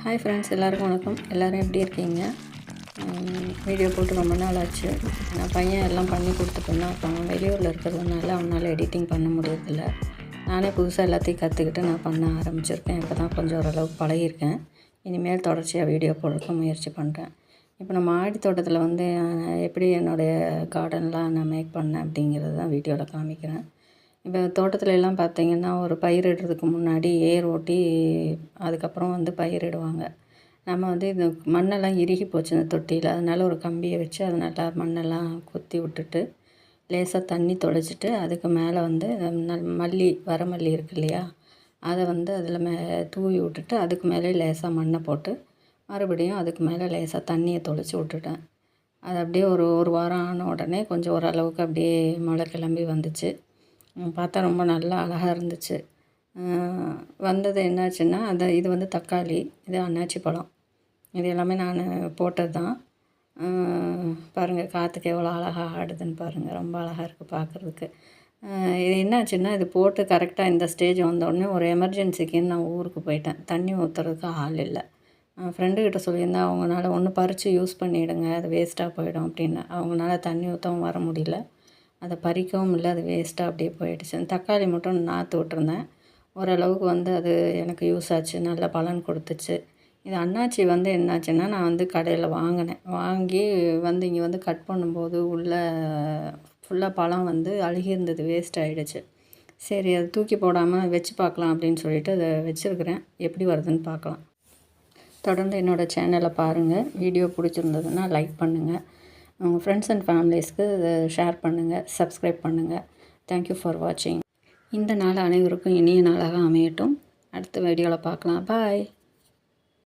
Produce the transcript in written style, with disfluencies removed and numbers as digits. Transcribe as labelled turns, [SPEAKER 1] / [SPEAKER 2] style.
[SPEAKER 1] Hi friends, எல்லாருக்கும் வணக்கம். எல்லோரும் எப்படி இருக்கீங்க? வீடியோ போட்டு ரொம்ப நாள் ஆச்சு. நான் பையன் எல்லாம் பண்ணி கொடுத்துட்டோன்னா அப்போ அவன் வெளியூரில் இருக்கிறதுனால அவனால் எடிட்டிங் பண்ண முடியறதில்ல. நானே புதுசாக எல்லாத்தையும் கற்றுக்கிட்டு நான் பண்ண ஆரம்பிச்சிருக்கேன். இப்போ தான் கொஞ்சம் ஓரளவுக்கு பழகியிருக்கேன். இனிமேல் தொடர்ச்சியாக வீடியோ போடுறதுக்கு முயற்சி பண்ணுறேன். இப்போ நம்ம மாடி தோட்டத்தில் எப்படி என்னுடைய கார்டன்லாம் நான் மேக் பண்ணேன் அப்படிங்கிறது தான் வீடியோவில் காமிக்கிறேன். இப்போ தோட்டத்தில் எல்லாம் பார்த்திங்கன்னா ஒரு பயிரிடுறதுக்கு முன்னாடி ஏர் ஓட்டி அதுக்கப்புறம் பயிரிடுவாங்க. நம்ம இந்த மண்ணெல்லாம் இறுகி போச்சு இந்த தொட்டியில். அதனால் ஒரு கம்பியை வச்சு அது நல்லா மண்ணெல்லாம் கொத்தி விட்டுட்டு லேசாக தண்ணி தொளிச்சிட்டு அதுக்கு மேலே மல்லி வரமல்லி இருக்கு இல்லையா, அதை அதில் தூவி விட்டுட்டு அதுக்கு மேலே லேசாக மண்ணை போட்டு மறுபடியும் அதுக்கு மேலே லேசாக தண்ணியை தொளிச்சு விட்டுட்டேன். அது அப்படியே ஒரு வாரம் ஆன உடனே கொஞ்சம் ஓரளவுக்கு அப்படியே மழை கிளம்பி வந்துச்சு. பார்த்தா ரொம்ப நல்லா அழகாக இருந்துச்சு. வந்தது என்னாச்சுன்னா இது தக்காளி, இது அன்னாச்சி பழம். இது எல்லாமே நான் போட்டது தான். பாருங்கள், காற்றுக்கு எவ்வளோ அழகாக ஆடுதுன்னு பாருங்கள். ரொம்ப அழகாக இருக்குது பார்க்குறதுக்கு. இது என்னாச்சுன்னா இது போட்டு கரெக்டாக இந்த ஸ்டேஜ் வந்தோடனே ஒரு எமர்ஜென்சிக்குன்னு நான் ஊருக்கு போயிட்டேன். தண்ணி ஊற்றுறதுக்கு ஆள் இல்லை. ஃப்ரெண்டுக்கிட்ட சொல்லியிருந்தேன், அவங்களால ஒன்று பறித்து யூஸ் பண்ணிவிடுங்க, அது வேஸ்ட்டாக போயிடும் அப்படின்னு. அவங்களால தண்ணி ஊற்றவும் வர முடியல, அதை பறிக்கவும் இல்லை, அது வேஸ்ட்டாக அப்படியே போயிடுச்சு. தக்காளி மட்டும் நாற்று விட்டுருந்தேன். ஓரளவுக்கு அது எனக்கு யூஸ் ஆச்சு, நல்ல பலன் கொடுத்துச்சு. இது அன்னாச்சி என்னாச்சுன்னா நான் கடையில் வாங்கினேன். வாங்கி இங்கே கட் பண்ணும்போது உள்ளே ஃபுல்லாக பழம் அழுகி இருந்தது, வேஸ்ட் ஆகிடுச்சு. சரி, அதை தூக்கி போடாமல் வச்சு பார்க்கலாம் அப்படின்னு சொல்லிட்டு அதை வச்சுருக்கிறேன். எப்படி வருதுன்னு பார்க்கலாம். தொடர்ந்து என்னோடய சேனலை பாருங்கள். வீடியோ பிடிச்சிருந்ததுன்னா லைக் பண்ணுங்கள். உங்கள் ஃப்ரெண்ட்ஸ் அண்ட் ஃபேமிலிஸ்க்கு இதை ஷேர் பண்ணுங்கள், சப்ஸ்கிரைப் பண்ணுங்கள். தேங்க்யூ ஃபார் வாட்சிங். இந்த நாள் அனைவருக்கும் இனிய நாளாக அமையட்டும். அடுத்த வீடியோவில் பார்க்கலாம். பாய்.